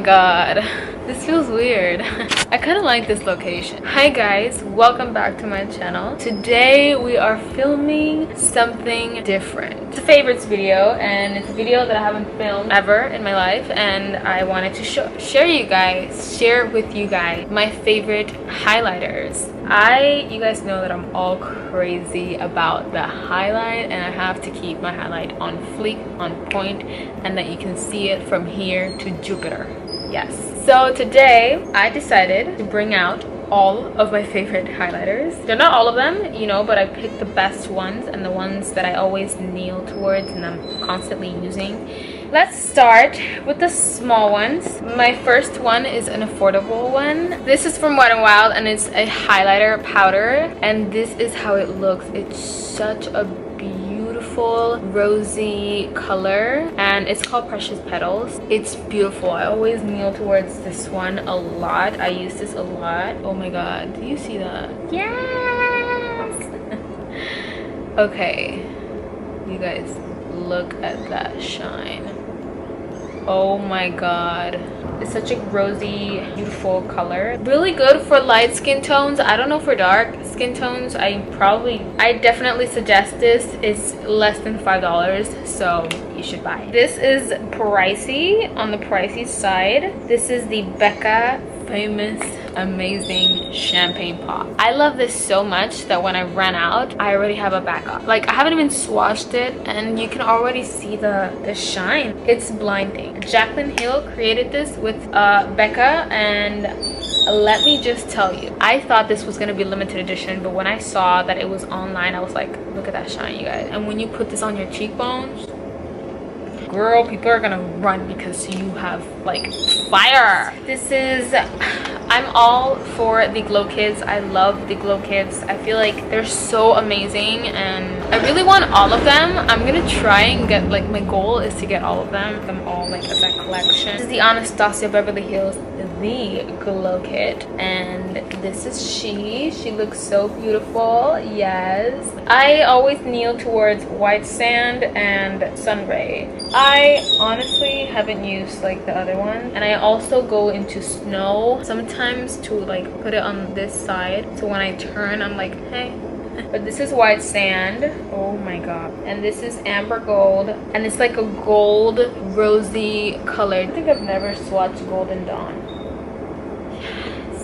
god, this feels weird. I kind of like this location. Hi guys, welcome back to my channel. Today we are filming something different. It's a favorites video, and it's a video that I haven't filmed ever in my life, and I wanted to share with you guys my favorite highlighters. You guys know that I'm all crazy about the highlight, and I have to keep my highlight on fleek, on point, and that you can see it from here to Jupiter. Yes. So today I decided to bring out all of my favorite highlighters. They're not all of them, you know, but I picked the best ones and the ones that I always kneel towards and I'm constantly using. Let's start with the small ones. My first one is an affordable one. This is from Wet n Wild, and it's a highlighter powder, and this is how it looks. It's such a beautiful rosy color, and it's called Precious Petals. It's beautiful. I always kneel towards this one a lot. I use this a lot. Oh my god, do you see that? Yes. Okay, you guys, look at that shine. Oh my god, it's such a rosy, beautiful color. Really good for light skin tones. I don't know for dark skin tones. I definitely suggest this. It's less than $5, so you should buy it. This is pricey, on the pricey side. This is the Becca famous amazing champagne pop. I love this so much that when I ran out, I already have a backup. Like, I haven't even swatched it, and you can already see the shine. It's blinding. Jaclyn Hill created this with Becca, and let me just tell you, I thought this was gonna be limited edition, but when I saw that it was online, I was like, look at that shine, you guys. And when you put this on your cheekbones, girl, people are gonna run because you have like fire. This is, I'm all for the glow kits. I love the glow kits. I feel like they're so amazing, and I really want all of them. I'm gonna try and get, like, my goal is to get all of them all like as a collection. This is the Anastasia Beverly Hills the glow kit, and this is she looks so beautiful. Yes, I always kneel towards white sand and sun ray. I honestly haven't used like the other one, and I also go into snow sometimes to like put it on this side, so when I turn I'm like, hey. But this is white sand. Oh my god. And this is amber gold, and it's like a gold rosy color. I think I've never swatched Golden Dawn.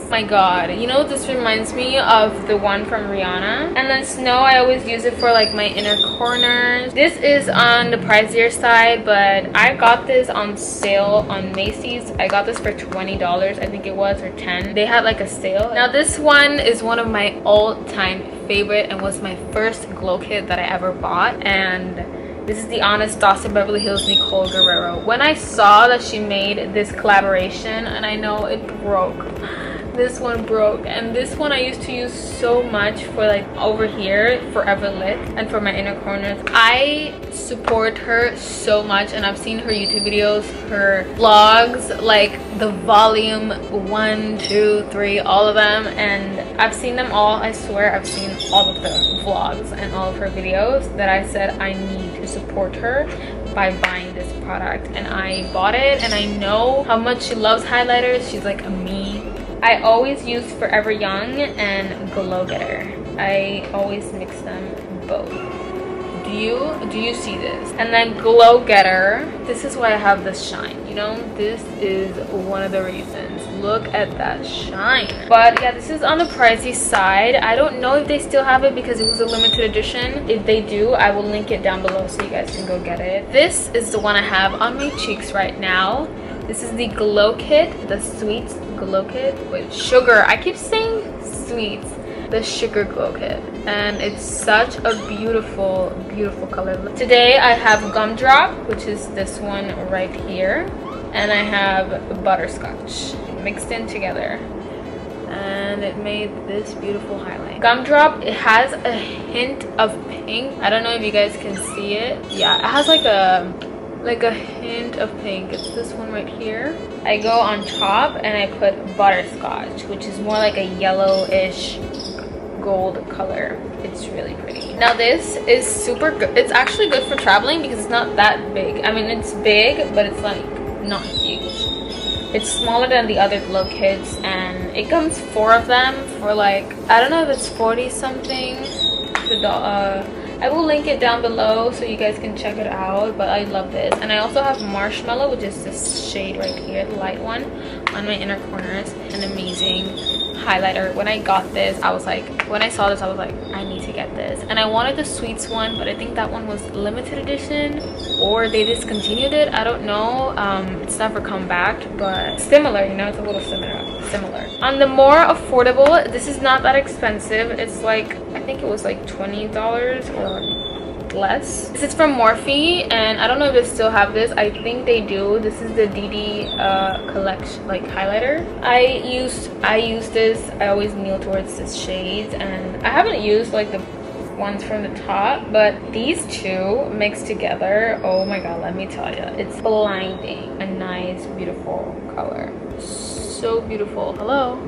My god, you know, this reminds me of the one from Rihanna. And then snow, I always use it for like my inner corners. This is on the pricier side, but I got this on sale on Macy's. I got this for $20, I think it was, or 10. They had like a sale. Now this one is one of my all-time favorite and was my first glow kit that I ever bought, and this is the Anastasia Beverly Hills Nicole Guerriero. When I saw that she made this collaboration, and I know it broke, this one broke, and this one I used to use so much for like over here, Forever Lit, and for my inner corners. I support her so much, and I've seen her YouTube videos, her vlogs, like the volume 1, 2, 3, all of them, and I've seen them all. I swear I've seen all of the vlogs and all of her videos that I said I need to support her by buying this product, and I bought it, and I know how much she loves highlighters. She's like me. I always use Forever Young and Glow Getter. I always mix them both. Do you see this? And then Glow Getter, this is why I have this shine, you know, this is one of the reasons. Look at that shine. But yeah, this is on the pricey side. I don't know if they still have it because it was a limited edition. If they do, I will link it down below so you guys can go get it. This is the one I have on my cheeks right now. This is the glow kit, the Sweets glow kit with sugar. I keep saying sweets. The sugar glow kit, and it's such a beautiful, beautiful color. Today I have Gumdrop, which is this one right here, and I have Butterscotch mixed in together, and it made this beautiful highlight. Gumdrop, it has a hint of pink. I don't know if you guys can see it. Yeah, it has like a hint of pink. It's this one right here. I go on top and I put Butterscotch, which is more like a yellowish gold color. It's really pretty. Now this is super good. It's actually good for traveling because it's not that big. I mean, it's big, but it's like not huge. It's smaller than the other glow kits, and it comes 4 of them for like, I don't know if it's 40 something. I will link it down below so you guys can check it out, but I love this. And I also have Marshmallow, which is this shade right here, the light one, on my inner corners. An amazing highlighter. When I got this, I was like, when I saw this, I was like, I need to get this. And I wanted the sweets one, but I think that one was limited edition, or they discontinued it. I don't know. It's never come back, but similar, you know, it's a little similar. On the more affordable, this is not that expensive. It's like, I think it was like $20 or less. This is from Morphe, and I don't know if they still have this. I think they do. This is the DD collection, like highlighter. I use this. I always kneel towards this shade, and I haven't used like the ones from the top, but these two mixed together, oh my god, let me tell you, it's blinding. A nice, beautiful color. So beautiful. Hello,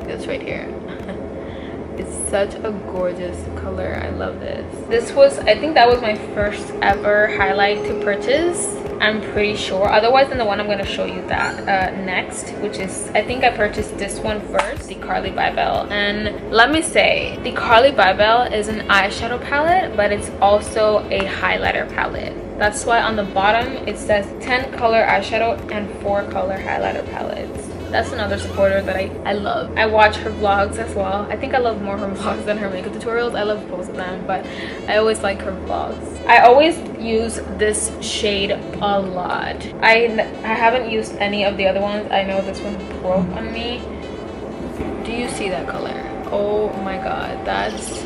it's right here. It's such a gorgeous color. I love this. This was, I think that was my first ever highlight to purchase, I'm pretty sure. Otherwise than the one I'm going to show you that next, which is, I think I purchased this one first, the Carly Bybel. And let me say, the Carly Bybel is an eyeshadow palette, but it's also a highlighter palette. That's why on the bottom it says 10 color eyeshadow and 4 color highlighter palettes. That's another supporter that I love. I watch her vlogs as well. I think I love more her vlogs than her makeup tutorials. I love both of them, but I always like her vlogs. I always use this shade a lot. I haven't used any of the other ones. I know this one broke on me. Do you see that color? Oh my god, that's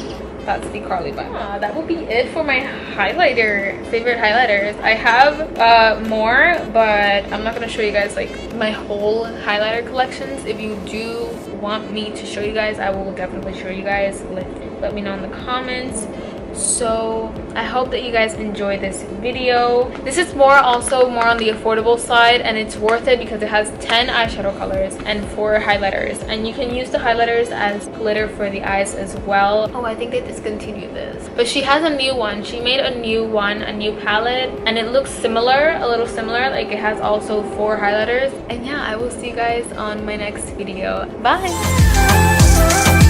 the Carly Bybel. That would be it for my favorite highlighters. I have more, but I'm not going to show you guys like my whole highlighter collections. If you do want me to show you guys, I will definitely show you guys. Let me know in the comments. So I hope that you guys enjoy this video. This is also more on the affordable side, and it's worth it because it has 10 eyeshadow colors and 4 highlighters, and you can use the highlighters as glitter for the eyes as well. Oh, I think they discontinued this, but she has a new one. She made a new one, a new palette, and it looks similar, a little similar. Like, it has also 4 highlighters. And yeah, I will see you guys on my next video. Bye.